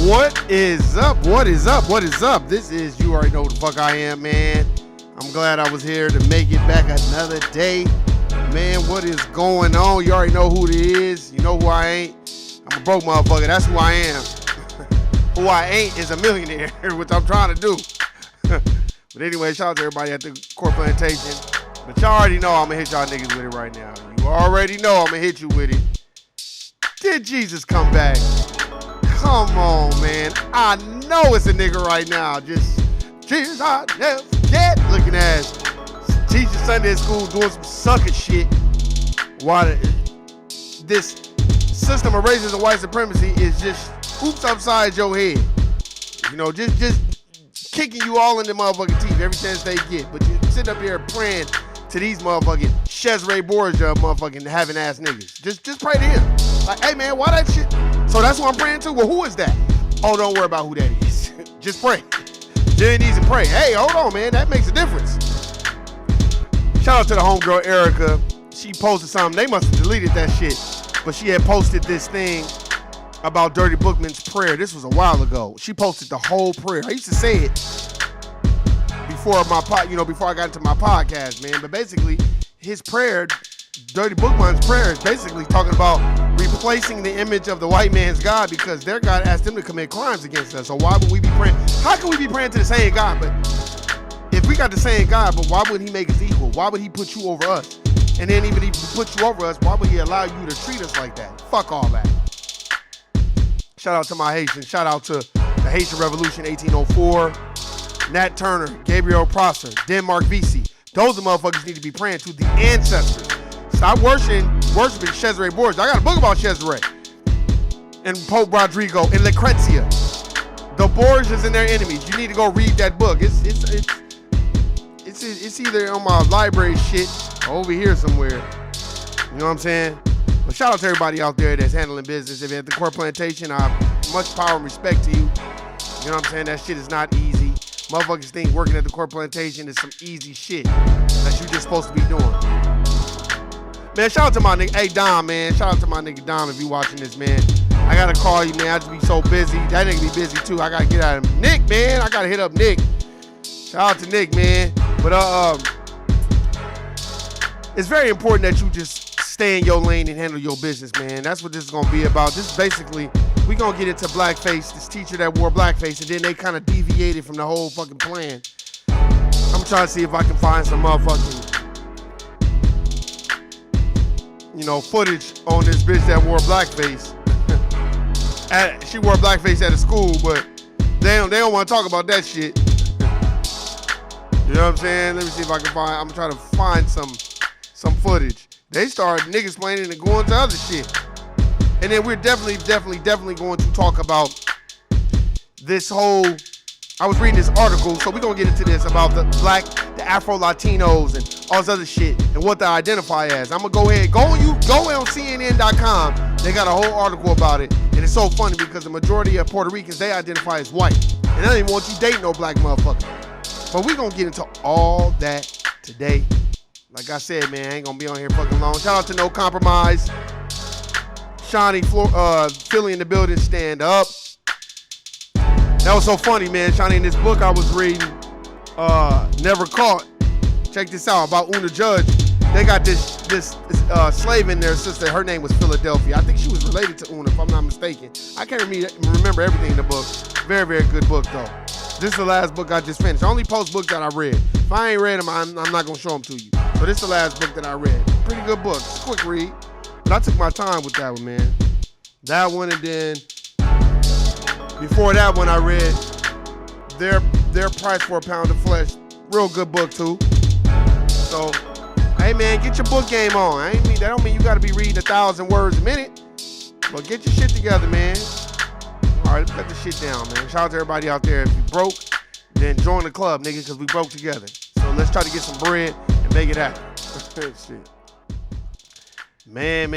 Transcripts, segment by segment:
What is up? What is up? What is up? This is You Already Know Who the Fuck I Am, man. I'm glad I was here to make it back another day. Man, what is going on? You already know who it is. You know who I ain't. I'm a broke motherfucker. That's who I am. Who I ain't is a millionaire, which I'm trying to do. But anyway, shout out to everybody at the Core Plantation. But y'all already know I'm going to hit y'all niggas with it right now. You already know I'm going to hit you with it. Did Jesus come back? Come on, man. I know it's a nigga right now. Just, Jesus, I never forget. Looking ass. Teaching Sunday at school doing some sucker shit. While this system of racism and white supremacy is just hoops upside your head. You know, just kicking you all in the motherfucking teeth every chance they get. But you sit up here praying to these motherfucking Cesare Borgia motherfucking having ass niggas. Just pray to him. Like, hey man, why that shit? So that's what I'm praying to? Well, who is that? Oh, don't worry about who that is. Just pray. Just needs to pray. Hey, hold on, man. That makes a difference. Shout out to the homegirl Erica. She posted something. They must have deleted that shit. But she had posted this thing about Dirty Bookman's prayer. This was a while ago. She posted the whole prayer. I used to say it before before I got into my podcast, man. But basically, his prayer, Dirty Bookman's prayer, is basically talking about replacing the image of the white man's God because their God asked them to commit crimes against us. So why would we be praying? How can we be praying to the same God? But if we got the same God, but why would he make us equal? Why would he put you over us? And then even if he put you over us, why would he allow you to treat us like that? Fuck all that. Shout out to my Haitians. Shout out to the Haitian Revolution 1804. Nat Turner, Gabriel Prosser, Denmark Vesey. Those are motherfuckers need to be praying to the ancestors. Stop worshiping Cesare Borgia. I got a book about Cesare and Pope Rodrigo and Lucrezia. The Borgias and their enemies. You need to go read that book. It's either on my library shit or over here somewhere. You know what I'm saying? But shout out to everybody out there that's handling business. If you're at the Core Plantation, I have much power and respect to you. You know what I'm saying? That shit is not easy. Motherfuckers think working at the Core Plantation is some easy shit that you just supposed to be doing. Man, shout out to my nigga, hey Dom, man. Shout out to my nigga Dom if you watching this, man. I gotta call you, man. I just be so busy. That nigga be busy too. I gotta get out of him. Nick, man. I gotta hit up Nick. Shout out to Nick, man. But it's very important that you just stay in your lane and handle your business, man. That's what this is gonna be about. This is basically, we gonna get into blackface, this teacher that wore blackface, and then they kind of deviated from the whole fucking plan. I'm trying to see if I can find some motherfucking, footage on this bitch that wore blackface. She wore blackface at a school, but they don't want to talk about that shit. You know what I'm saying? Let me see if I can find. I'm trying to find some footage. They started niggas explaining and going to other shit. And then we're definitely going to talk about this whole. I was reading this article, so we're gonna get into this about the Afro Latinos and all this other shit and what they identify as. I'm gonna go ahead, go on CNN.com. They got a whole article about it, and it's so funny because the majority of Puerto Ricans, they identify as white, and they don't even want you dating no black motherfucker. But we gonna get into all that today. Like I said, man, I ain't gonna be on here fucking long. Shout out to No Compromise, Shawnee, Philly in the building, stand up. That was so funny, man. Shawnee, in this book I was reading, Never Caught. Check this out, about Una Judge. They got this slave in there, sister. Her name was Philadelphia. I think she was related to Una, if I'm not mistaken. I can't remember everything in the book. Very, very good book, though. This is the last book I just finished. I only post books that I read. If I ain't read them, I'm not going to show them to you. So this is the last book that I read. Pretty good book. It's a quick read. But I took my time with that one, man. That one, and then before that one, I read Their Price for a Pound of Flesh. Real good book, too. So, hey, man, get your book game on. That don't mean you got to be reading 1,000 words a minute. But get your shit together, man. All right, let's cut this shit down, man. Shout out to everybody out there. If you broke, then join the club, nigga, because we broke together. So let's try to get some bread and make it happen. Shit. Man.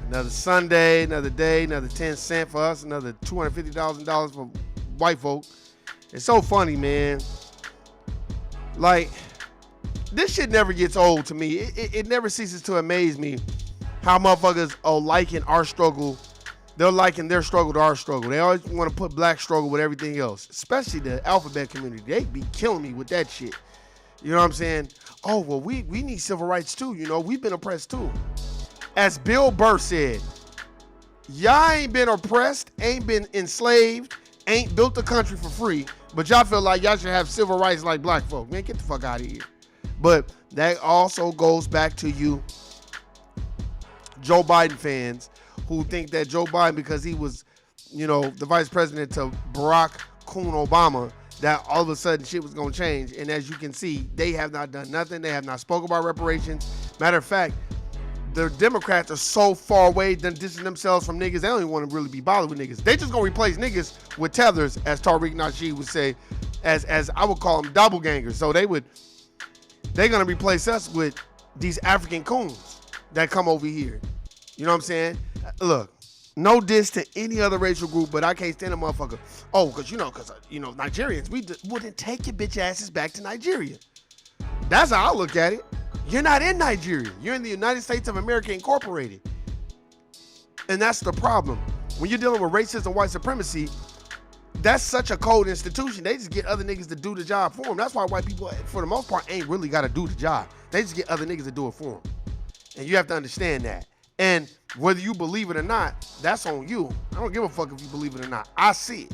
Another Sunday, another day, another 10 cents for us, another $250,000 for white folk. It's so funny, man. Like, this shit never gets old to me. It never ceases to amaze me how motherfuckers are liking our struggle they're liking their struggle to our struggle. They always want to put black struggle with everything else, especially the alphabet community. They be killing me with that shit. You know what I'm saying? Oh, well, we need civil rights too. You know, we've been oppressed too. As Bill Burr said, y'all ain't been oppressed, ain't been enslaved, ain't built the country for free, but y'all feel like y'all should have civil rights like black folk. Man, get the fuck out of here. But that also goes back to you Joe Biden fans who think that Joe Biden, because he was, you know, the vice president to Barack Coon Obama, that all of a sudden shit was going to change. And as you can see, they have not done nothing. They have not spoken about reparations. Matter of fact, the Democrats are so far away, done distancing themselves from niggas, they don't even want to really be bothered with niggas. They just going to replace niggas with tethers, as Tariq Nasheed would say, as I would call them doppelgangers. So they're going to replace us with these African coons that come over here. You know what I'm saying? Look, no diss to any other racial group, but I can't stand a motherfucker. Oh, because Nigerians, we wouldn't take your bitch asses back to Nigeria. That's how I look at it. You're not in Nigeria. You're in the United States of America Incorporated. And that's the problem. When you're dealing with racism and white supremacy, that's such a cold institution. They just get other niggas to do the job for them. That's why white people, for the most part, ain't really got to do the job. They just get other niggas to do it for them. And you have to understand that. And whether you believe it or not, that's on you. I don't give a fuck if you believe it or not. I see it.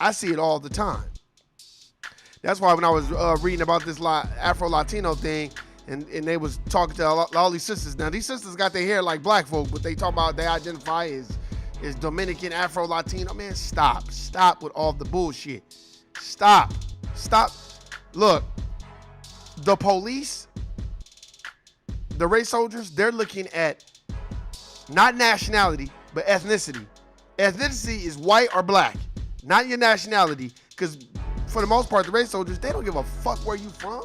I see it all the time. That's why when I was reading about this Afro-Latino thing, and they was talking to all these sisters. Now, these sisters got their hair like black folk, but they talk about they identify as Dominican, Afro-Latino. Man, stop. Stop with all the bullshit. Stop. Look, the police, the race soldiers, they're looking at not nationality, but ethnicity. Ethnicity is white or black, not your nationality, because for the most part, the race soldiers, they don't give a fuck where you from.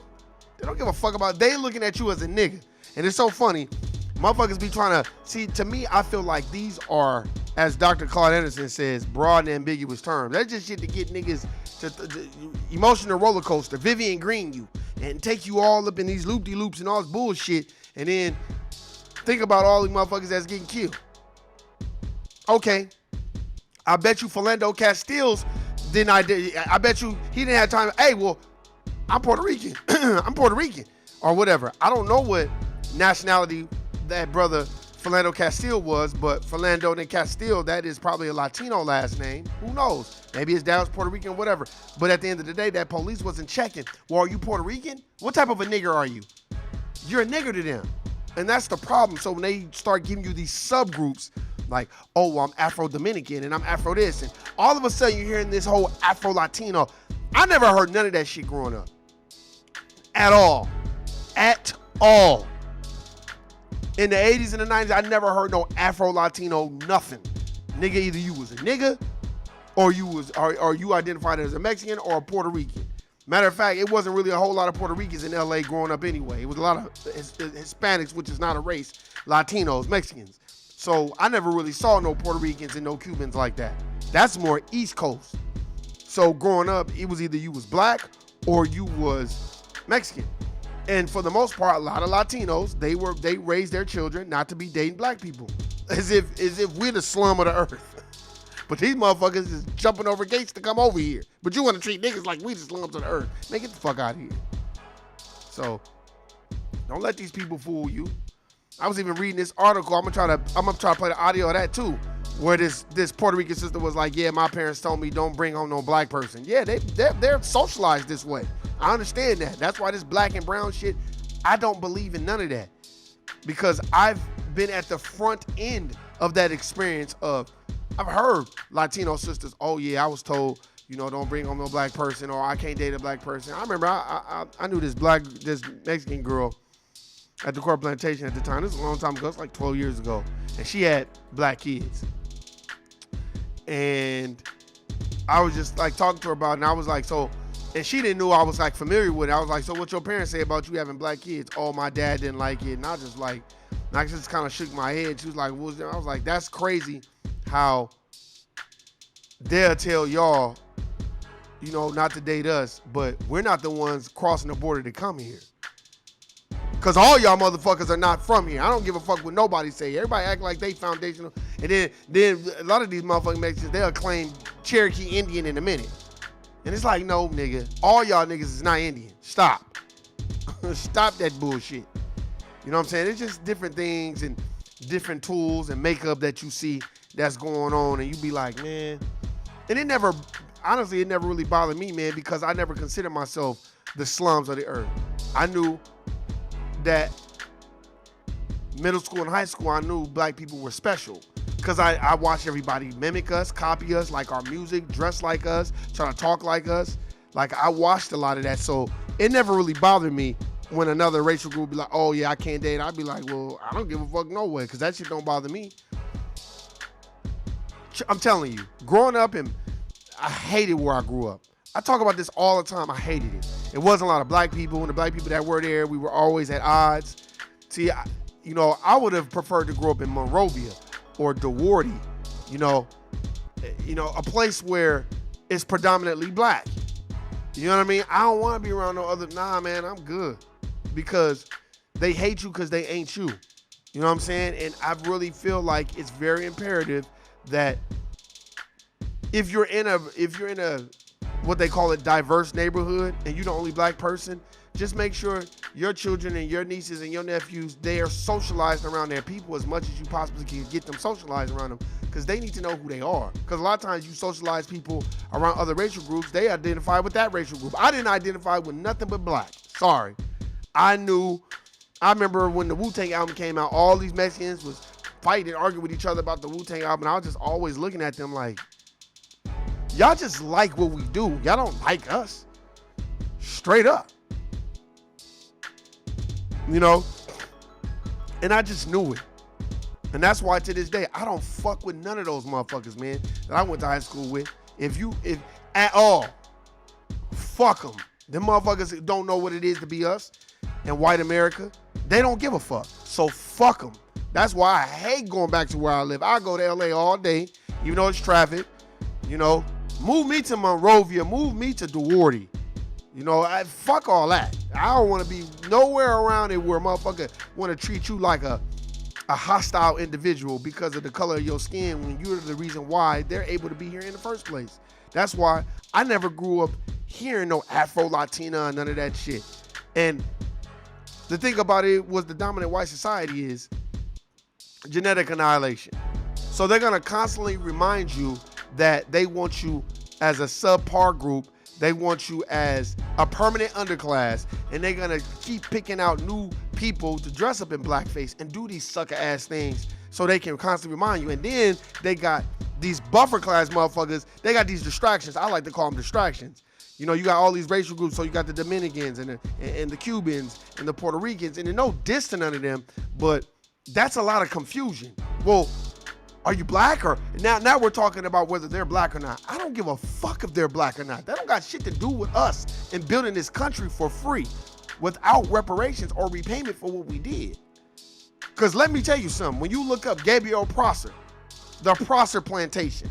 They don't give a fuck about, they looking at you as a nigga. And it's so funny, motherfuckers be trying to, see, to me, I feel like these are, as Dr. Claude Anderson says, broad and ambiguous terms. That's just shit to get niggas to emotional roller coaster, Vivian Green you, and take you all up in these loop-de-loops and all this bullshit, and then think about all these motherfuckers that's getting killed. Okay, I bet you Philando Castiles I bet you he didn't have time. Hey, well, I'm Puerto Rican. I'm Puerto Rican or whatever. I don't know what nationality that brother Philando Castile was, but Philando de Castile, that is probably a Latino last name. Who knows? Maybe his dad was Puerto Rican, whatever. But at the end of the day, that police wasn't checking. Well, are you Puerto Rican? What type of a nigger are you? You're a nigger to them. And that's the problem. So when they start giving you these subgroups, like, oh, well, I'm Afro-Dominican and I'm Afro this, and all of a sudden you're hearing this whole Afro-Latino. I never heard none of that shit growing up. At all. At all. In the 80s and the 90s, I never heard no Afro-Latino nothing. Nigga, either you was a nigga or you identified as a Mexican or a Puerto Rican. Matter of fact, it wasn't really a whole lot of Puerto Ricans in LA growing up anyway. It was a lot of Hispanics, which is not a race, Latinos, Mexicans. So I never really saw no Puerto Ricans and no Cubans like that. That's more East Coast. So growing up, it was either you was black or you was Mexican. And for the most part, a lot of Latinos, they raised their children not to be dating black people. As if we're the slum of the earth. But these motherfuckers is jumping over gates to come over here. But you want to treat niggas like we the slums of the earth. Man, get the fuck out of here. So, don't let these people fool you. I was even reading this article. I'm gonna try to play the audio of that too, where this Puerto Rican sister was like, yeah, my parents told me don't bring home no black person. Yeah, they're socialized this way. I understand that. That's why this black and brown shit, I don't believe in none of that. Because I've been at the front end of that experience of, I've heard Latino sisters, oh yeah, I was told, don't bring home no black person, or I can't date a black person. I remember I knew this Mexican girl at the Court Plantation at the time. This was a long time ago. It's like 12 years ago. And she had black kids. And I was just like talking to her about it, and I was like, so, and she didn't know I was like familiar with it. I was like, so what your parents say about you having black kids? Oh, my dad didn't like it. And I just kind of shook my head. She was like, what was that? I was like, that's crazy how they'll tell y'all, not to date us, but we're not the ones crossing the border to come here. Because all y'all motherfuckers are not from here. I don't give a fuck what nobody say. Everybody act like they foundational. And then a lot of these motherfucking Mexicans, they'll claim Cherokee Indian in a minute. And it's like, no, nigga, all y'all niggas is not Indian. Stop. Stop that bullshit. You know what I'm saying? It's just different things and different tools and makeup that you see that's going on, and you be like, man. And it never really bothered me, man, because I never considered myself the slums of the earth. I knew that middle school and high school, I knew black people were special because I watched everybody mimic us, copy us, like our music, dress like us, try to talk like us. Like, I watched a lot of that, so it never really bothered me when another racial group be like, oh yeah, I can't date. I'd be like, well, I don't give a fuck no way, because that shit don't bother me. I'm telling you, growing up, and I hated where I grew up. I talk about this all the time. I hated it. It wasn't a lot of black people, and the black people that were there, we were always at odds. See, I would have preferred to grow up in Monrovia or DeWarty, a place where it's predominantly black. You know what I mean? I don't want to be around no other. Nah, man, I'm good. Because they hate you because they ain't you. You know what I'm saying? And I really feel like it's very imperative that if you're in a what they call a diverse neighborhood and you're the only black person, just make sure your children and your nieces and your nephews, they are socialized around their people as much as you possibly can get them socialized around them, because they need to know who they are. Because a lot of times you socialize people around other racial groups, they identify with that racial group. I didn't identify with nothing but black. Sorry. I remember when the Wu-Tang album came out, all these Mexicans was fighting and arguing with each other about the Wu-Tang album, and I was just always looking at them like, y'all just like what we do. Y'all don't like us. Straight up. And I just knew it. And that's why to this day, I don't fuck with none of those motherfuckers, man, that I went to high school with. If at all, fuck them. Them motherfuckers don't know what it is to be us and white America. They don't give a fuck. So fuck them. That's why I hate going back to where I live. I go to LA all day, even though it's traffic. Move me to Monrovia. Move me to DeWarty. Fuck all that. I don't want to be nowhere around it where motherfucker want to treat you like a hostile individual because of the color of your skin when you're the reason why they're able to be here in the first place. That's why I never grew up hearing no Afro-Latina and none of that shit. And the thing about it was the dominant white society is genetic annihilation. So they're going to constantly remind you that they want you as a subpar group. They want you as a permanent underclass, and they're gonna keep picking out new people to dress up in blackface and do these sucker ass things so they can constantly remind you. And then they got these buffer class motherfuckers. They got these distractions. I like to call them distractions. You got all these racial groups. So you got the Dominicans and the Cubans and the Puerto Ricans, and there's no diss to none of them, but that's a lot of confusion. Well, are you black? Or now we're talking about whether they're black or not. I don't give a fuck if they're black or not. That don't got shit to do with us and building this country for free without reparations or repayment for what we did. Because let me tell you something. When you look up Gabriel Prosser, the Prosser Plantation,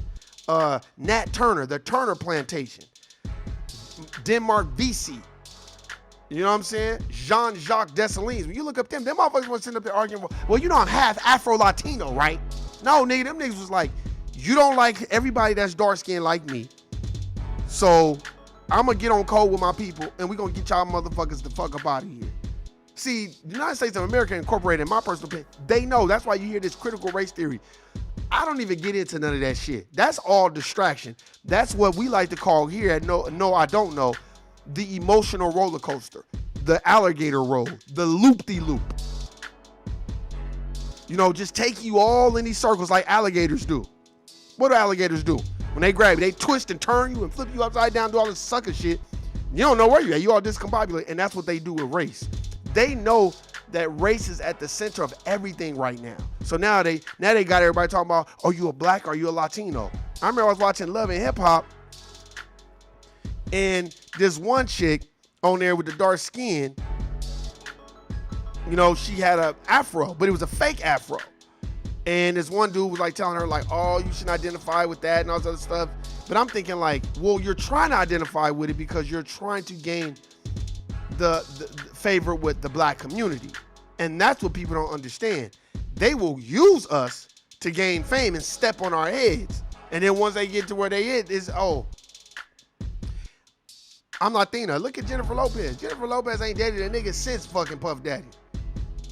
Nat Turner, the Turner Plantation, Denmark Vesey, you know what I'm saying? Jean-Jacques Dessalines. When you look up them motherfuckers want to sit up there arguing, well, I'm half Afro-Latino, right? No, nigga, them niggas was like, you don't like everybody that's dark-skinned like me. So I'm going to get on code with my people, and we're going to get y'all motherfuckers the fuck up out of here. See, the United States of America Incorporated, in my personal opinion, they know. That's why you hear this critical race theory. I don't even get into none of that shit. That's all distraction. That's what we like to call here at No, I Don't Know, the emotional roller coaster, the alligator roll, the loop-de-loop. Just take you all in these circles like alligators do. What do alligators do? When they grab you, they twist and turn you and flip you upside down, do all this sucker shit. You don't know where you're at. You all discombobulated. And that's what they do with race. They know that race is at the center of everything right now. So now they got everybody talking about, are you a black or are you a Latino? I remember I was watching Love and Hip Hop, and this one chick on there with the dark skin, she had an afro, but it was a fake afro. And this one dude was like telling her like, oh, you shouldn't identify with that and all this other stuff. But I'm thinking like, well, you're trying to identify with it because you're trying to gain the favor with the black community. And that's what people don't understand. They will use us to gain fame and step on our heads. And then once they get to where they is, I'm Latina. Look at Jennifer Lopez. Jennifer Lopez ain't dated a nigga since fucking Puff Daddy.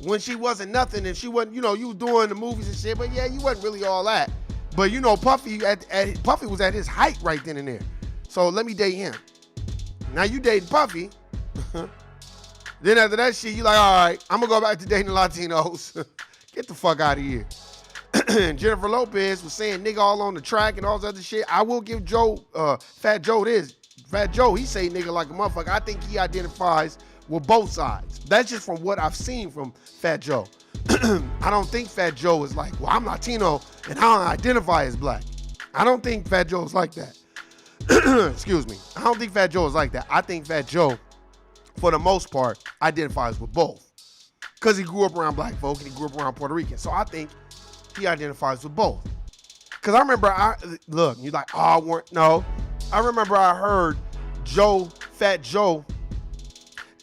When she wasn't nothing and she wasn't, you was doing the movies and shit, but yeah, you wasn't really all that. But Puffy Puffy was at his height right then and there. So let me date him. Now you dating Puffy. Then after that shit, you like, all right, I'm gonna go back to dating Latinos. Get the fuck out of here. Jennifer Lopez was saying nigga all on the track and all this other shit. I will give Fat Joe this. Fat Joe, he say nigga like a motherfucker. I think he identifies with both sides. That's just from what I've seen from Fat Joe. I don't think Fat Joe is like, well, I'm Latino and I don't identify as black. I don't think Fat Joe is like that. Excuse me. I don't think Fat Joe is like that. I think Fat Joe, for the most part, identifies with both. Because he grew up around black folk and he grew up around Puerto Rican. So I think he identifies with both. Because I remember, you're like, no. I remember I heard Fat Joe,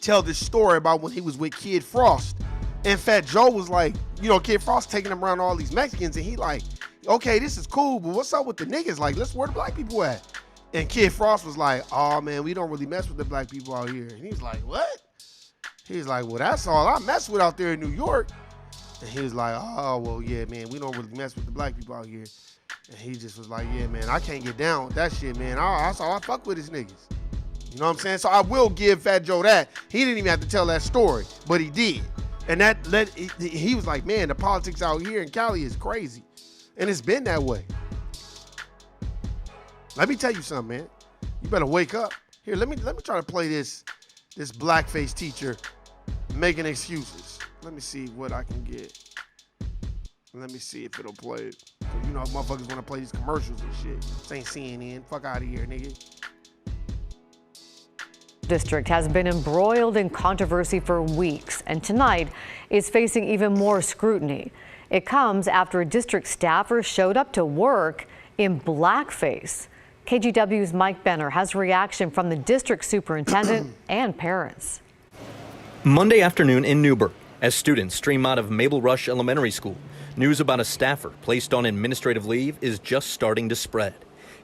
tell this story about when he was with Kid Frost. And Fat Joe was like, Kid Frost taking him around all these Mexicans. And he like, okay, this is cool, but what's up with the niggas? Like, where the black people at? And Kid Frost was like, oh man, we don't really mess with the black people out here. And he's like, what? He's like, well, that's all I mess with out there in New York. And he was like, oh, well, yeah, man, we don't really mess with the black people out here. And he just was like, yeah, man, I can't get down with that shit, man. That's all I fuck with his niggas. You know what I'm saying? So I will give Fat Joe that. He didn't even have to tell that story, but he did. And he was like, man, the politics out here in Cali is crazy. And it's been that way. Let me tell you something, man. You better wake up. Here, let me try to play this blackface teacher making excuses. Let me see what I can get. Let me see if it'll play it. Motherfuckers want to play these commercials and shit. This ain't CNN. Fuck out of here, nigga. District has been embroiled in controversy for weeks, and tonight is facing even more scrutiny. It comes after a district staffer showed up to work in blackface. KGW's Mike Benner has reaction from the district superintendent and parents. Monday afternoon in Newburgh, as students stream out of Mabel Rush Elementary School, news about a staffer placed on administrative leave is just starting to spread.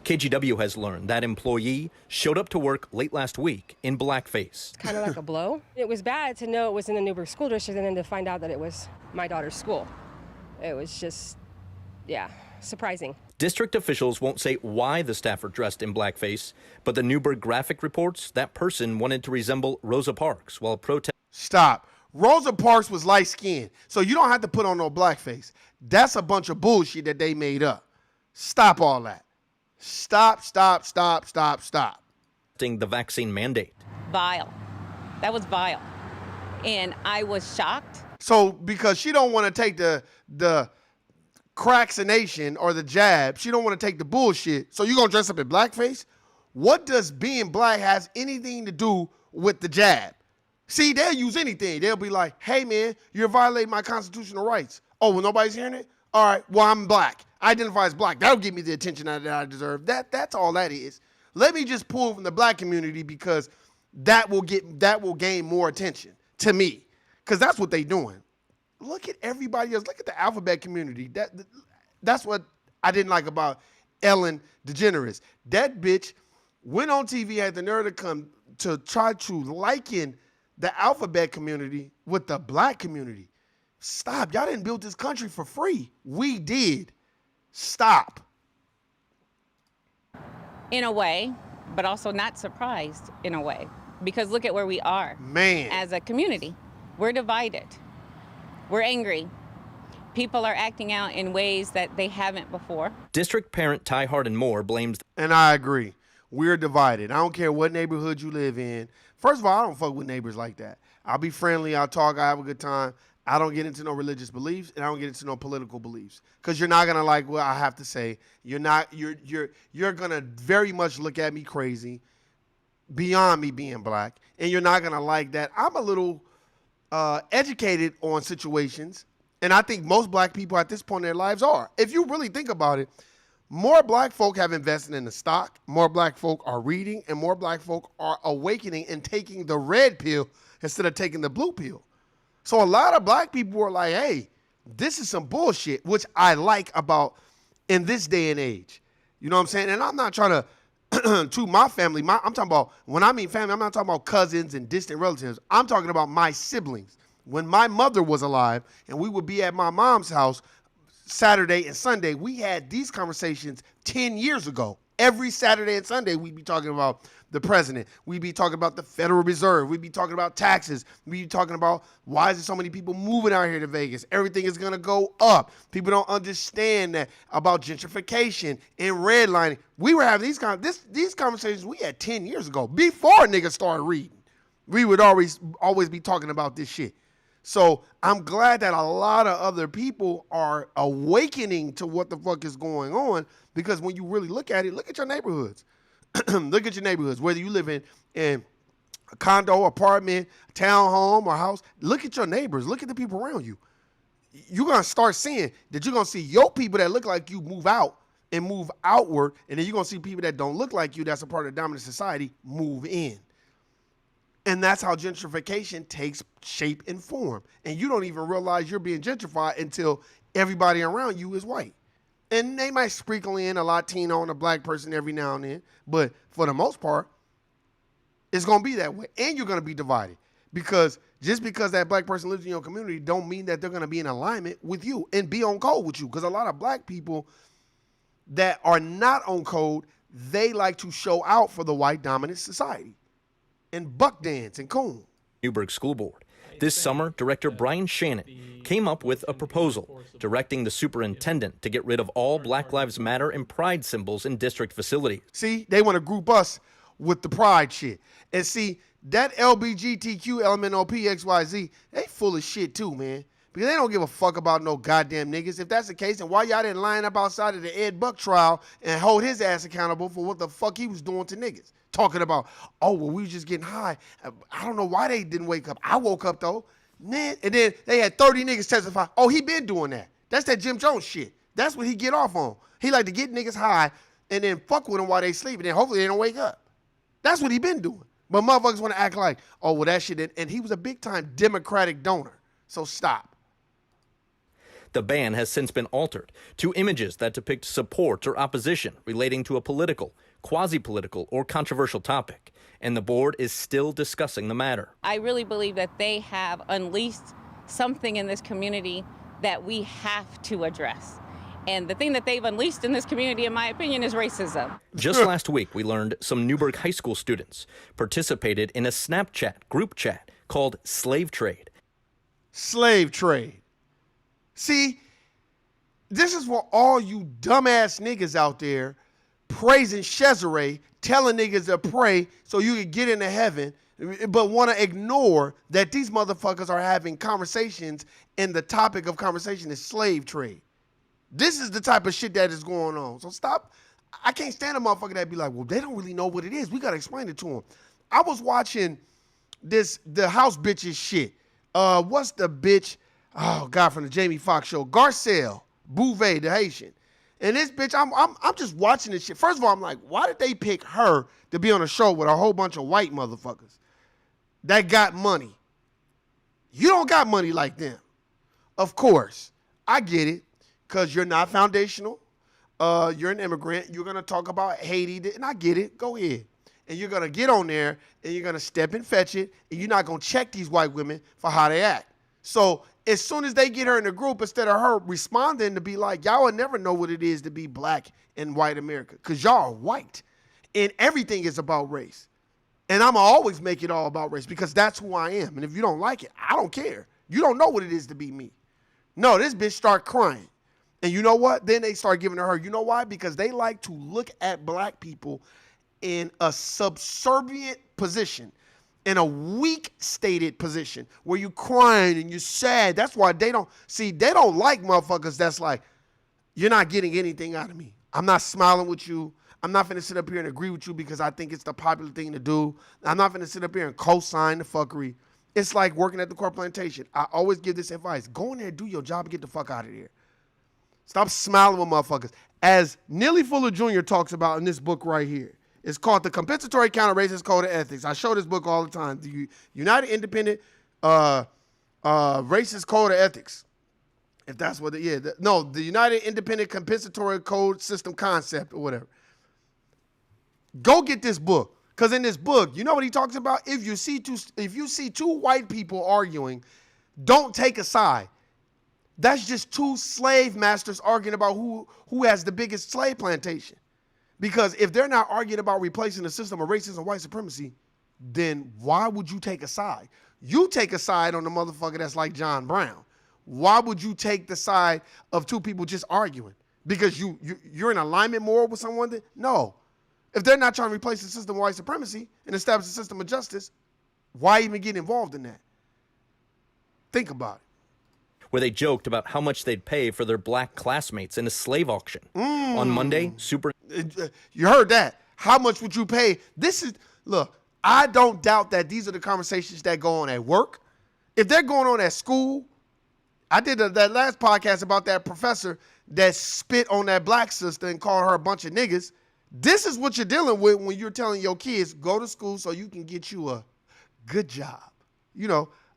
KGW has learned that employee showed up to work late last week in blackface. Kind of like a blow. It was bad to know it was in the Newburgh School District and then to find out that it was my daughter's school. It was just, surprising. District officials won't say why the staffer dressed in blackface, but the Newburgh Graphic reports that person wanted to resemble Rosa Parks while protesting. Stop. Rosa Parks was light-skinned, so you don't have to put on no blackface. That's a bunch of bullshit that they made up. Stop all that. Stop. The vaccine mandate. Vile. That was vile. And I was shocked. So because she don't want to take the craccination or the jab, she don't want to take the bullshit, so you going to dress up in blackface? What does being black has anything to do with the jab? See, they'll use anything. They'll be like, hey, man, you're violating my constitutional rights. Oh, well, nobody's hearing it? All right, well, I'm black. I identify as black. That'll give me the attention that I deserve. That's all that is. Let me just pull from the black community because that will gain more attention to me because that's what they doing. Look at everybody else. Look at the alphabet community. That's what I didn't like about Ellen DeGeneres. That bitch went on TV, had the nerve to come to try to liken the alphabet community with the black community. Stop. Y'all didn't build this country for free. We did. Stop. In a way, but also not surprised in a way. Because look at where we are. Man. As a community. We're divided. We're angry. People are acting out in ways that they haven't before. District parent Ty Hardin Moore blames. And I agree. We're divided. I don't care what neighborhood you live in. First of all, I don't fuck with neighbors like that. I'll be friendly. I'll talk. I have a good time. I don't get into no religious beliefs, and I don't get into no political beliefs. Because you're not gonna like what I have to say. You're gonna very much look at me crazy, beyond me being black, and you're not gonna like that. I'm a little educated on situations, and I think most black people at this point in their lives are. If you really think about it, more black folk have invested in the stock, more black folk are reading, and more black folk are awakening and taking the red pill instead of taking the blue pill. So a lot of black people are like, hey, This is some bullshit, which I like about in this day and age. You know what I'm saying? And I'm not trying to to my family. I'm talking about, when I mean family, I'm not talking about cousins and distant relatives. I'm talking about my siblings. When my mother was alive and we would be at my mom's house Saturday and Sunday, we had these conversations 10 years ago. Every Saturday and Sunday, we'd be talking about the president. We'd be talking about the Federal Reserve. We'd be talking about taxes. We'd be talking about why is there so many people moving out here to Vegas? Everything is going to go up. People don't understand that about gentrification and redlining. We were having these conversations we had 10 years ago, before niggas started reading. We would always be talking about this shit. So I'm glad that a lot of other people are awakening to what the fuck is going on, because when you really look at it, look at your neighborhoods. Look at your neighborhoods, whether you live in a condo, apartment, townhome, or house. Look at your neighbors. Look at the people around you. You're going to start seeing that you're going to see your people that look like you move out and move outward, and then you're going to see people that don't look like you, that's a part of the dominant society, move in. And that's how gentrification takes shape and form. And you don't even realize you're being gentrified until everybody around you is white. And they might sprinkle in a Latino and a black person every now and then. But for the most part, it's going to be that way. And you're going to be divided. Because just because that black person lives in your community don't mean that they're going to be in alignment with you and be on code with you. Because a lot of black people that are not on code, they like to show out for the white dominant society and buck dance and coon. Newburgh School Board. This summer, Director Brian Shannon came up with a proposal directing the superintendent to get rid of all Black Lives Matter and Pride symbols in district facilities. See, they want to group us with the pride shit. And see, that LBGTQ, LMNOP, XYZ, they full of shit too, man. Because they don't give a fuck about no goddamn niggas. If that's the case, then why y'all didn't line up outside of the Ed Buck trial and hold his ass accountable for what the fuck he was doing to niggas? Talking about, oh, well, we were just getting high. I don't know why they didn't wake up. I woke up, though. Man, and then they had 30 niggas testify. Oh, he been doing that. That's that Jim Jones shit. That's what he get off on. He like to get niggas high and then fuck with them while they sleep, and then hopefully they don't wake up. That's what he been doing. But motherfuckers want to act like, oh, well, that shit. And he was a big-time Democratic donor. So stop. The ban has since been altered to images that depict support or opposition relating to a political, quasi-political, or controversial topic, and the board is still discussing the matter. I really believe that they have unleashed something in this community that we have to address. And the thing that they've unleashed in this community, in my opinion, is racism. Just last week, we learned some Newburgh High School students participated in a Snapchat group chat called Slave Trade. Slave trade. See, this is for all you dumbass niggas out there praising Cesare, telling niggas to pray so you can get into heaven, but want to ignore that these motherfuckers are having conversations and the topic of conversation is slave trade. This is the type of shit that is going on. So stop. I can't stand a motherfucker that be like, well, they don't really know what it is. We got to explain it to them. I was watching the house bitches shit. What's the bitch? Oh, God, from the Jamie Foxx show. Garcelle Bouvet, the Haitian. And this bitch, I'm just watching this shit. First of all, I'm like, why did they pick her to be on a show with a whole bunch of white motherfuckers that got money? You don't got money like them. Of course, I get it, because you're not foundational. You're an immigrant. You're going to talk about Haiti, and I get it. Go ahead. And you're going to get on there, and you're going to step and fetch it, and you're not going to check these white women for how they act. So as soon as they get her in the group, instead of her responding to be like, y'all will never know what it is to be black in white America, because y'all are white, and everything is about race. And I'm going to always make it all about race, because that's who I am. And if you don't like it, I don't care. You don't know what it is to be me. No, this bitch start crying. And you know what? Then they start giving to her. You know why? Because they like to look at black people in a subservient position, in a weak stated position where you crying and you're sad. That's why they don't like motherfuckers that's like, you're not getting anything out of me. I'm not smiling with you. I'm not finna sit up here and agree with you because I think it's the popular thing to do. I'm not finna sit up here and co-sign the fuckery. It's like working at the corporate plantation. I always give this advice. Go in there, do your job, and get the fuck out of there. Stop smiling with motherfuckers. As Neely Fuller Jr. talks about in this book right here, it's called The Compensatory Counter-Racist Code of Ethics. I show this book all the time. The United Independent Racist Code of Ethics. If that's what, the United Independent Compensatory Code System Concept or whatever. Go get this book, because in this book, you know what he talks about? If you see two white people arguing, don't take a side. That's just two slave masters arguing about who has the biggest slave plantation. Because if they're not arguing about replacing the system of racism and white supremacy, then why would you take a side? You take a side on the motherfucker that's like John Brown. Why would you take the side of two people just arguing? Because you're in alignment more with someone? No. If they're not trying to replace the system of white supremacy and establish a system of justice, why even get involved in that? Think about it. Where they joked about how much they'd pay for their black classmates in a slave auction. On Monday, You heard that. How much would you pay? Look, I don't doubt that these are the conversations that go on at work. If they're going on at school, I did that last podcast about that professor that spit on that black sister and called her a bunch of niggas. This is what you're dealing with when you're telling your kids, go to school so you can get you a good job.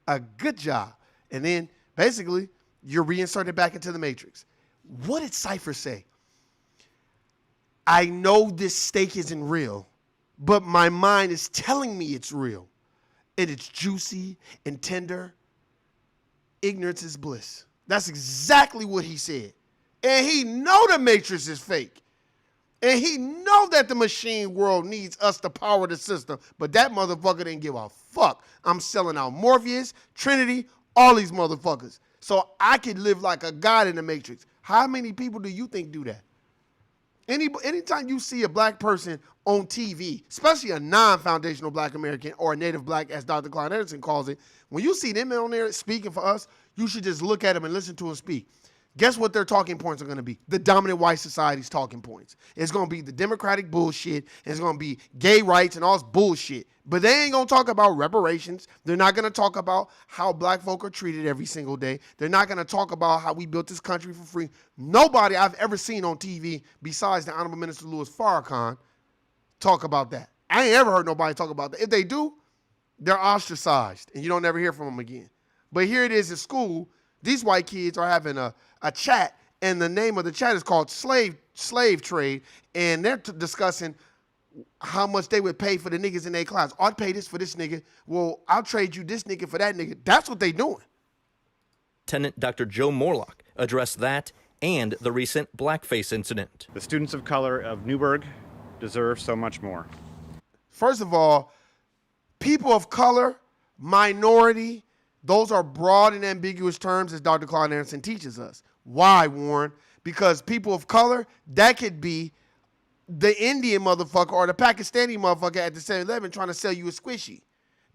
A good job. And then basically you're reinserted back into the matrix. What did Cypher say? I know this steak isn't real, but my mind is telling me it's real. And it's juicy and tender. Ignorance is bliss. That's exactly what he said. And he know the matrix is fake. And he know that the machine world needs us to power the system. But that motherfucker didn't give a fuck. I'm selling out Morpheus, Trinity, all these motherfuckers. So I could live like a god in the matrix. How many people do you think do that? Anytime you see a black person on TV, especially a non-foundational black American or a native black, as Dr. Clyde Anderson calls it, when you see them on there speaking for us, you should just look at them and listen to them speak. Guess what their talking points are going to be? The dominant white society's talking points. It's going to be the democratic bullshit. It's going to be gay rights and all this bullshit. But they ain't going to talk about reparations. They're not going to talk about how black folk are treated every single day. They're not going to talk about how we built this country for free. Nobody I've ever seen on TV besides the Honorable Minister Louis Farrakhan talk about that. I ain't ever heard nobody talk about that. If they do, they're ostracized and you don't ever hear from them again. But here it is at school. These white kids are having a chat, and the name of the chat is called slave trade, and they're discussing how much they would pay for the niggas in their class. I'd pay this for this nigga. Well, I'll trade you this nigga for that nigga. That's what they doing. Lieutenant Dr. Joe Morlock addressed that and the recent blackface incident. The students of color of Newburgh deserve so much more. First of all, people of color, minority, those are broad and ambiguous terms, as Dr. Clyde Anderson teaches us. Why, Warren? Because people of color, that could be the Indian motherfucker or the Pakistani motherfucker at the 7-Eleven trying to sell you a squishy.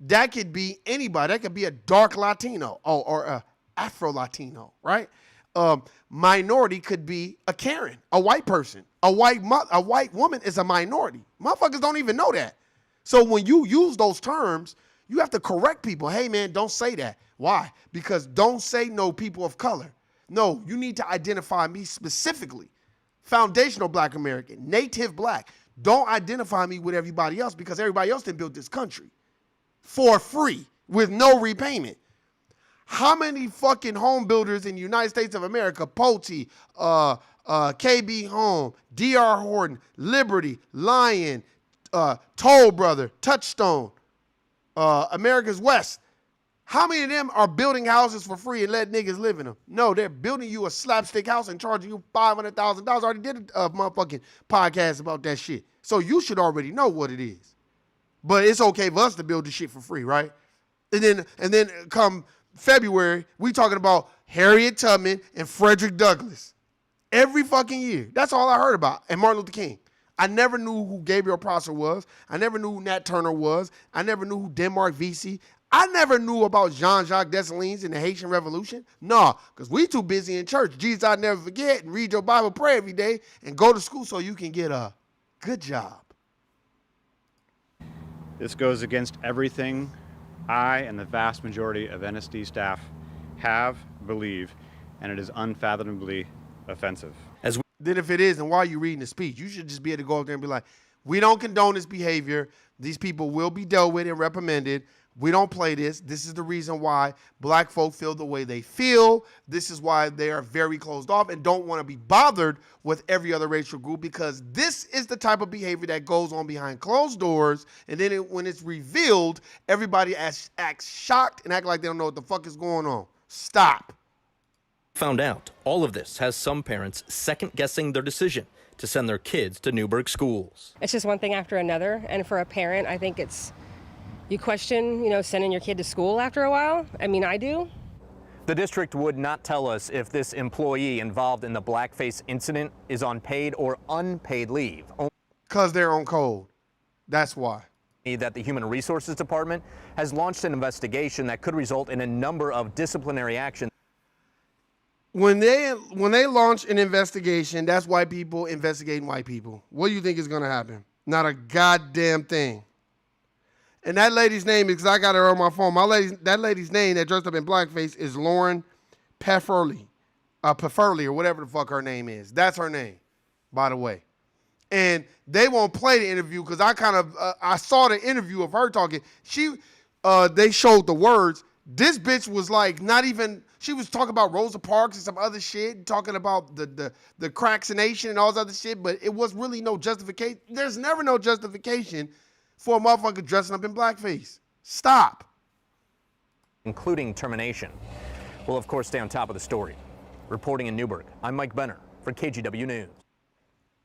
That could be anybody. That could be a dark Latino or a Afro-Latino, right? Minority could be a Karen, a white person. A white woman is a minority. Motherfuckers don't even know that. So when you use those terms, you have to correct people. Hey, man, don't say that. Why? Because don't say no people of color. No, you need to identify me specifically. Foundational black American, native black. Don't identify me with everybody else because everybody else didn't build this country for free with no repayment. How many fucking home builders in the United States of America, Pulte, KB Home, D.R. Horton, Liberty, Lion, Toll Brother, Touchstone, America's West. How many of them are building houses for free and let niggas live in them? No, they're building you a slapstick house and charging you $500,000. I already did a motherfucking podcast about that shit. So you should already know what it is. But it's okay for us to build the shit for free, right? And then come February, we talking about Harriet Tubman and Frederick Douglass. Every fucking year. That's all I heard about. And Martin Luther King. I never knew who Gabriel Prosser was. I never knew who Nat Turner was. I never knew who Denmark Vesey. I never knew about Jean-Jacques Dessalines and the Haitian Revolution. No, because we too busy in church. Jesus, I'll never forget, and read your Bible, pray every day, and go to school so you can get a good job. This goes against everything I and the vast majority of NSD staff believe, and it is unfathomably offensive. Then if it is, then why are you reading the speech? You should just be able to go up there and be like, we don't condone this behavior. These people will be dealt with and reprimanded, We don't play this. This is the reason why black folk feel the way they feel. This is why they are very closed off and don't want to be bothered with every other racial group, because this is the type of behavior that goes on behind closed doors. And then when it's revealed, everybody acts shocked and act like they don't know what the fuck is going on. Stop. Found out all of this has some parents second-guessing their decision to send their kids to Newburgh schools. It's just one thing after another. And for a parent, I think you question, sending your kid to school after a while. I mean, I do. The district would not tell us if this employee involved in the blackface incident is on paid or unpaid leave. Because they're on code. That's why. That the Human Resources Department has launched an investigation that could result in a number of disciplinary actions. When they launch an investigation, that's white people investigating white people. What do you think is going to happen? Not a goddamn thing. And that lady's name, because I got her on my phone, that lady's name that dressed up in blackface is Lauren Pefferly, or whatever the fuck her name is. That's her name, by the way. And they won't play the interview because I saw the interview of her talking. They showed the words. This bitch was like she was talking about Rosa Parks and some other shit, talking about the crackination and all this other shit, but it was really no justification. There's never no justification for a motherfucker dressing up in blackface. Stop. Including termination. We'll, of course, stay on top of the story. Reporting in Newburgh, I'm Mike Benner for KGW News.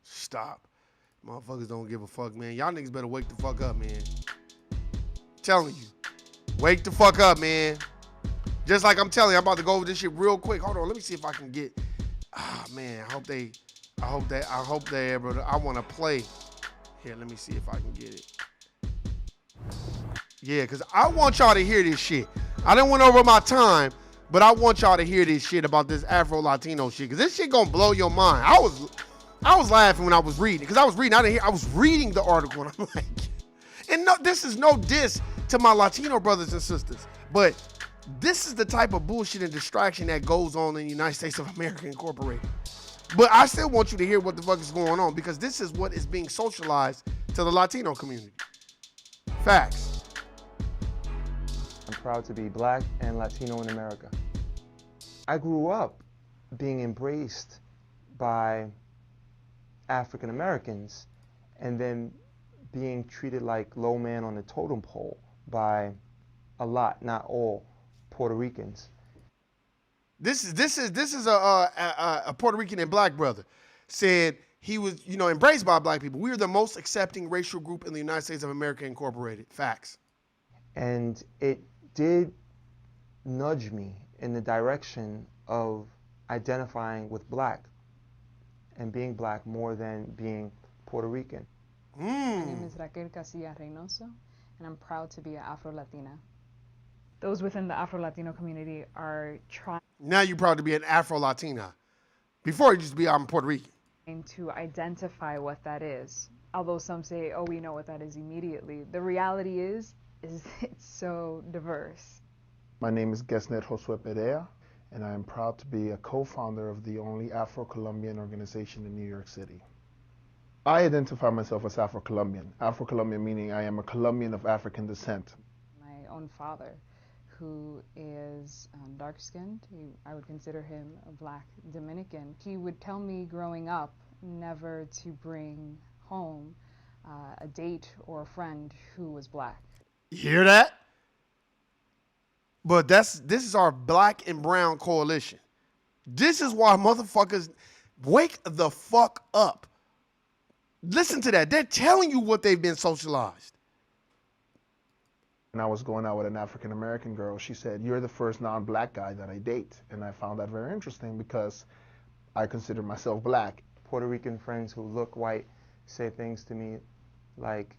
Stop. Motherfuckers don't give a fuck, man. Y'all niggas better wake the fuck up, man. Telling you. Wake the fuck up, man. Just like I'm telling you, I'm about to go over this shit real quick. Hold on, let me see if I can get. Man, I hope they ever. I want to play. Here, let me see if I can get it. Yeah, because I want y'all to hear this shit. I didn't went over my time, but I want y'all to hear this shit about this Afro-Latino shit, because this shit gonna blow your mind. I was laughing when I was reading, because I was reading the article, and I'm like, and no, this is no diss to my Latino brothers and sisters, but this is the type of bullshit and distraction that goes on in the United States of America Incorporated. But I still want you to hear what the fuck is going on, because this is what is being socialized to the Latino community. Facts. I'm proud to be black and Latino in America. I grew up being embraced by African Americans and then being treated like low man on the totem pole by a lot, not all, Puerto Ricans. This is a Puerto Rican and black brother said he was, embraced by black people. We are the most accepting racial group in the United States of America Incorporated. Facts. And it did nudge me in the direction of identifying with black and being black more than being Puerto Rican. My name is Raquel Casilla Reynoso, and I'm proud to be an Afro-Latina. Those within the Afro-Latino community are trying. Now you're proud to be an Afro-Latina. Before, you just be, I'm Puerto Rican. To identify what that is. Although some say, oh, we know what that is immediately. The reality is it's so diverse. My name is Gesnet Josue Perea, and I am proud to be a co-founder of the only Afro-Colombian organization in New York City. I identify myself as Afro-Colombian. Afro-Colombian meaning I am a Colombian of African descent. My own father, who is dark-skinned, I would consider him a black Dominican. He would tell me growing up never to bring home a date or a friend who was black. You hear that? But this is our black and brown coalition. This is why motherfuckers wake the fuck up. Listen to that. They're telling you what they've been socialized. When I was going out with an African-American girl, she said, "You're the first non-black guy that I date." And I found that very interesting because I consider myself black. Puerto Rican friends who look white say things to me like,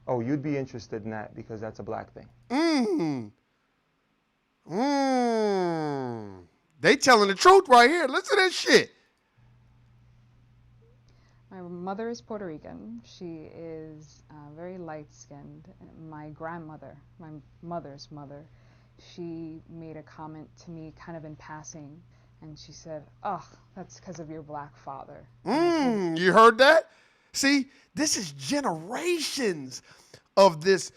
oh, you'd be interested in that because that's a black thing. They telling the truth right here. Listen to this shit. My mother is Puerto Rican. She is very light-skinned. My grandmother, my mother's mother, she made a comment to me kind of in passing, and she said, "Oh, that's because of your black father." You heard that? See, this is generations of this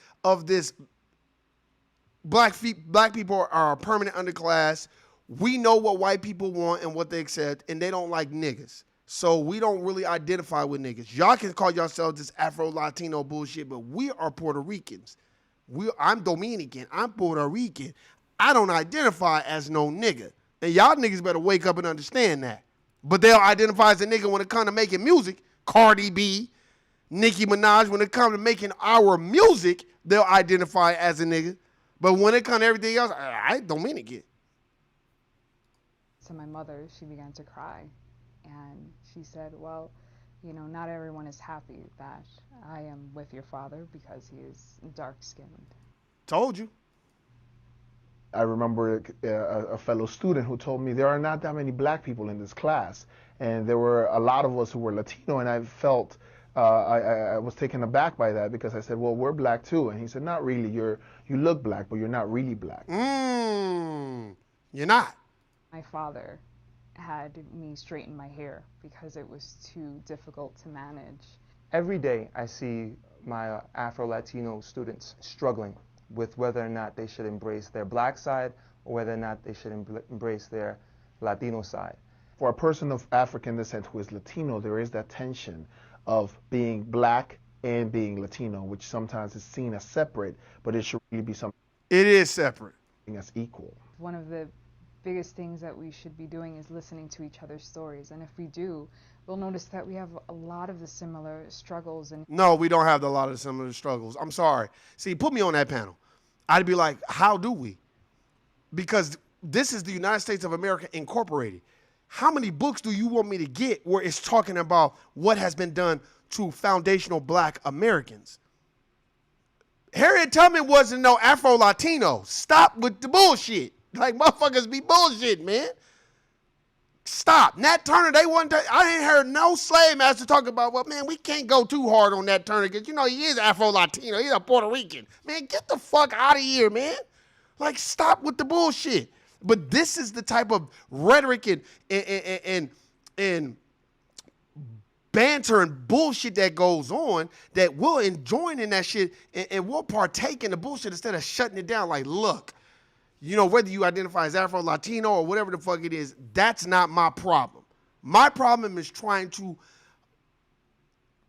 Black people are a permanent underclass. We know what white people want and what they accept, and they don't like niggas. So we don't really identify with niggas. Y'all can call yourselves this Afro-Latino bullshit, but we are Puerto Ricans. I'm Dominican. I'm Puerto Rican. I don't identify as no nigga. And y'all niggas better wake up and understand that. But they'll identify as a nigga when it comes to making music. Cardi B, Nicki Minaj, when it comes to making our music, they'll identify as a nigga. But when it comes to everything else, I Dominican. To my mother, she began to cry. And she said, well, you know, not everyone is happy that I am with your father because he is dark-skinned. Told you. I remember a fellow student who told me there are not that many black people in this class, and there were a lot of us who were Latino, and I felt I was taken aback by that because I said, well, we're black too, and he said, not really. You look black, but you're not really black. You're not. My father had me straighten my hair because it was too difficult to manage. Every day I see my Afro-Latino students struggling with whether or not they should embrace their black side or whether or not they should embrace their Latino side. For a person of African descent who is Latino, there is that tension of being black and being Latino, which sometimes is seen as separate, but it should really be something. It is separate. As equal. One of the biggest things that we should be doing is listening to each other's stories. And if we do, we'll notice that we have a lot of the similar struggles. And no, we don't have a lot of similar struggles. I'm sorry. See, put me on that panel. I'd be like, how do we? Because this is the United States of America Incorporated. How many books do you want me to get where it's talking about what has been done to foundational black Americans? Harriet Tubman wasn't no Afro-Latino. Stop with the bullshit. Like, motherfuckers be bullshit, man. Stop. Nat Turner, I ain't heard no slave master talk about, well, man, we can't go too hard on Nat Turner because, you know, he is Afro-Latino. He's a Puerto Rican. Man, get the fuck out of here, man. Like, stop with the bullshit. But this is the type of rhetoric and banter and bullshit that goes on that we'll join in that shit and we'll partake in the bullshit instead of shutting it down. Like, look, you know, whether you identify as Afro-Latino or whatever the fuck it is, that's not my problem. My problem is trying to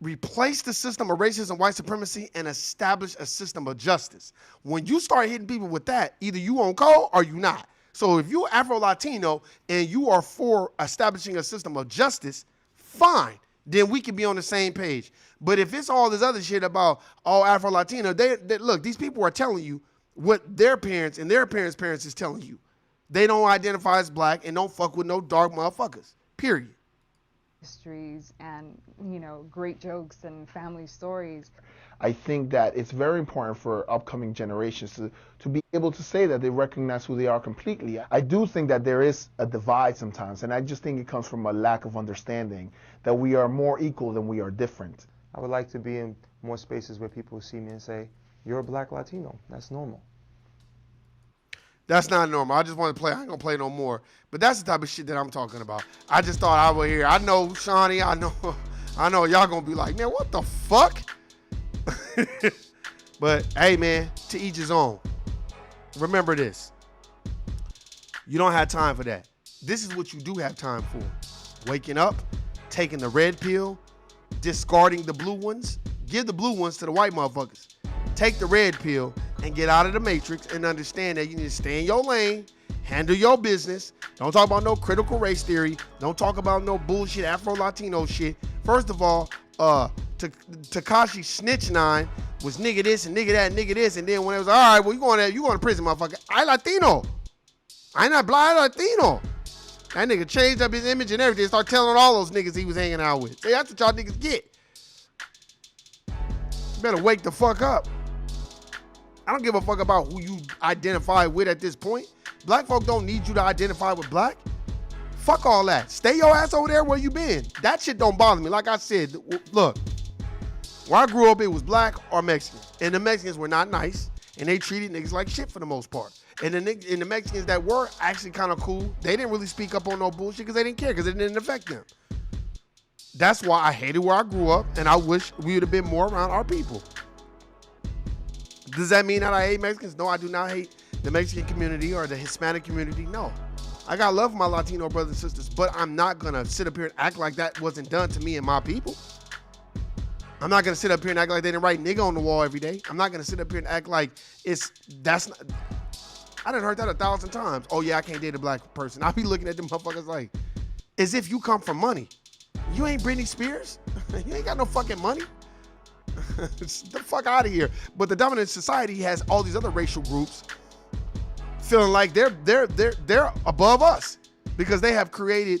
replace the system of racism and white supremacy and establish a system of justice. When you start hitting people with that, either you on code or you not. So if you're Afro-Latino and you are for establishing a system of justice, fine. Then we can be on the same page. But if it's all this other shit about all Afro-Latino, they look, these people are telling you what their parents and their parents' parents is telling you. They don't identify as black and don't fuck with no dark motherfuckers, period. Histories and, you know, great jokes and family stories. I think that it's very important for upcoming generations to be able to say that they recognize who they are completely. I do think that there is a divide sometimes, and I just think it comes from a lack of understanding that we are more equal than we are different. I would like to be in more spaces where people see me and say, you're a black Latino. That's normal. That's not normal. I just want to play. I ain't going to play no more. But that's the type of shit that I'm talking about. I just thought I would hear. I know, Shawnee, I know y'all going to be like, man, what the fuck? But, hey, man, to each his own. Remember this. You don't have time for that. This is what you do have time for. Waking up, taking the red pill, discarding the blue ones. Give the blue ones to the white motherfuckers. Take the red pill and get out of the matrix and understand that you need to stay in your lane, handle your business. Don't talk about no critical race theory. Don't talk about no bullshit Afro-Latino shit. First of all, Tekashi Snitch 9 was nigga this and nigga that and nigga this, and then when it was all right, well, you going to prison, motherfucker. I Latino. I not blind Latino. That nigga changed up his image and everything. Start telling all those niggas he was hanging out with. See, that's what y'all niggas get. You better wake the fuck up. I don't give a fuck about who you identify with at this point. Black folk don't need you to identify with black. Fuck all that. Stay your ass over there where you been. That shit don't bother me. Like I said, look, where I grew up, it was black or Mexican. And the Mexicans were not nice. And they treated niggas like shit for the most part. And the Mexicans that were actually kind of cool, they didn't really speak up on no bullshit because they didn't care, because it didn't affect them. That's why I hated where I grew up, and I wish we would have been more around our people. Does that mean that I hate Mexicans? No, I do not hate the Mexican community or the Hispanic community. No. I got love for my Latino brothers and sisters, but I'm not going to sit up here and act like that wasn't done to me and my people. I'm not going to sit up here and act like they didn't write nigga on the wall every day. I'm not going to sit up here and act like that's not. I done heard that 1,000 times. Oh, yeah, I can't date a black person. I be looking at them motherfuckers like, as if you come from money. You ain't Britney Spears. You ain't got no fucking money. The fuck out of here. But the dominant society has all these other racial groups feeling like they're above us because they have created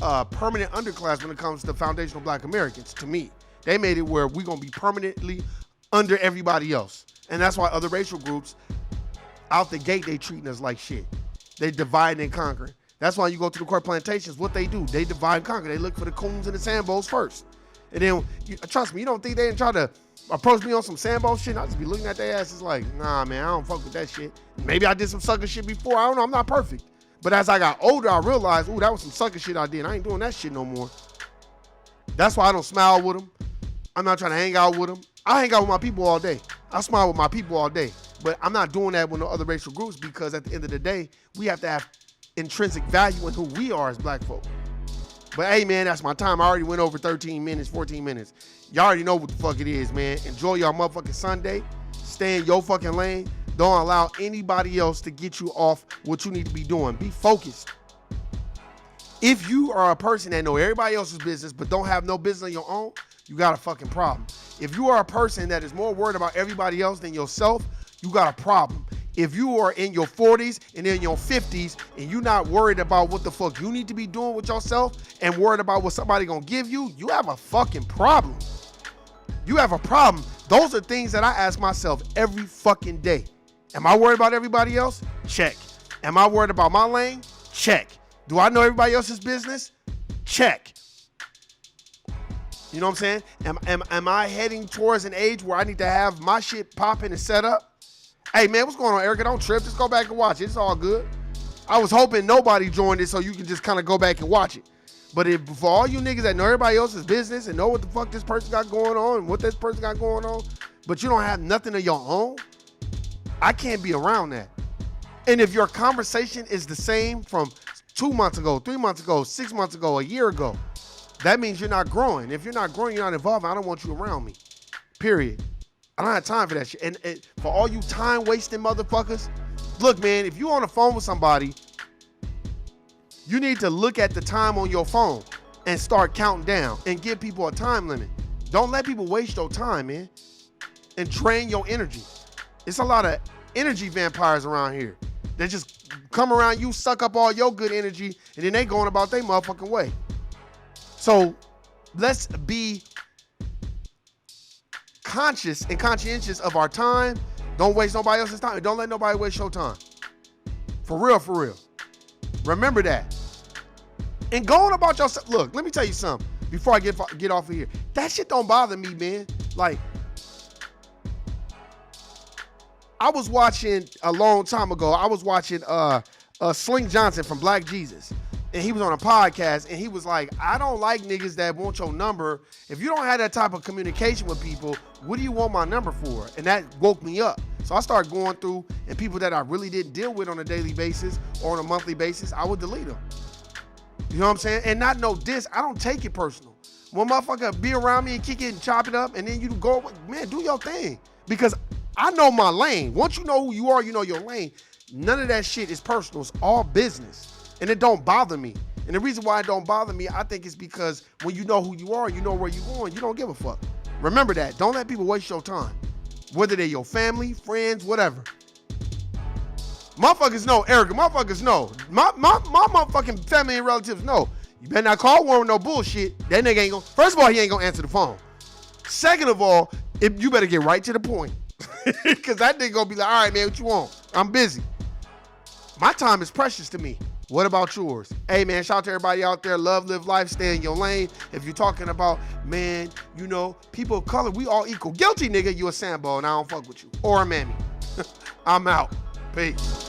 a permanent underclass when it comes to foundational black Americans. To me, they made it where we're going to be permanently under everybody else. And that's why other racial groups out the gate, they treating us like shit. They divide and conquer. That's why you go to the court plantations, what they do, they divide and conquer. They look for the coons and the sambos first. And then, trust me, you don't think they didn't try to approach me on some sambo shit? I'll just be looking at their asses like, nah, man, I don't fuck with that shit. Maybe I did some sucker shit before. I don't know. I'm not perfect. But as I got older, I realized, ooh, that was some sucker shit I did. I ain't doing that shit no more. That's why I don't smile with them. I'm not trying to hang out with them. I hang out with my people all day. I smile with my people all day. But I'm not doing that with no other racial groups because at the end of the day, we have to have intrinsic value in who we are as black folk. But hey, man, that's my time. I already went over 13 minutes, 14 minutes. Y'all already know what the fuck it is, man. Enjoy your motherfucking Sunday. Stay in your fucking lane. Don't allow anybody else to get you off what you need to be doing. Be focused. If you are a person that know everybody else's business but don't have no business of your own, you got a fucking problem. If you are a person that is more worried about everybody else than yourself, you got a problem. If you are in your 40s and in your 50s and you're not worried about what the fuck you need to be doing with yourself and worried about what somebody gonna give you, you have a fucking problem. You have a problem. Those are things that I ask myself every fucking day. Am I worried about everybody else? Check. Am I worried about my lane? Check. Do I know everybody else's business? Check. You know what I'm saying? Am I heading towards an age where I need to have my shit popping and set up? Hey, man, what's going on, Erica? Don't trip. Just go back and watch it. It's all good. I was hoping nobody joined it so you can just kind of go back and watch it. But for all you niggas that know everybody else's business and know what the fuck this person got going on and what this person got going on, but you don't have nothing of your own, I can't be around that. And if your conversation is the same from 2 months ago, 3 months ago, 6 months ago, a year ago, that means you're not growing. If you're not growing, you're not involved. I don't want you around me. Period. I don't have time for that shit. And for all you time-wasting motherfuckers, look, man, if you on the phone with somebody, you need to look at the time on your phone and start counting down and give people a time limit. Don't let people waste your time, man, and drain your energy. It's a lot of energy vampires around here. They just come around you, suck up all your good energy, and then they going about their motherfucking way. So let's be conscious and conscientious of our time. Don't waste nobody else's time. Don't let nobody waste your time. For real, for real. Remember that. And going about yourself. Look, let me tell you something before I get off of here. That shit don't bother me, man. Like, I was watching a long time ago. I was watching Sling Johnson from Black Jesus. And he was on a podcast and he was like, I don't like niggas that want your number. If you don't have that type of communication with people, what do you want my number for? And that woke me up. So I started going through, and people that I really didn't deal with on a daily basis or on a monthly basis, I would delete them. You know what I'm saying? And not no diss, I don't take it personal. When motherfucker be around me and kick it and chop it up and then you go, man, do your thing. Because I know my lane. Once you know who you are, you know your lane. None of that shit is personal. It's all business. And it don't bother me. And the reason why it don't bother me, I think it's because when you know who you are, you know where you're going, you don't give a fuck. Remember that. Don't let people waste your time. Whether they're your family, friends, whatever. Motherfuckers know, Erica, motherfuckers know. My motherfucking family and relatives know. You better not call one with no bullshit. That nigga ain't gonna, first of all, he ain't gonna answer the phone. Second of all, you better get right to the point. Because that nigga gonna be like, all right, man, what you want? I'm busy. My time is precious to me. What about yours? Hey, man, shout out to everybody out there. Love, live life, stay in your lane. If you're talking about, man, you know, people of color, we all equal. Guilty, nigga, you a Sambo, and I don't fuck with you. Or a mammy. I'm out. Peace.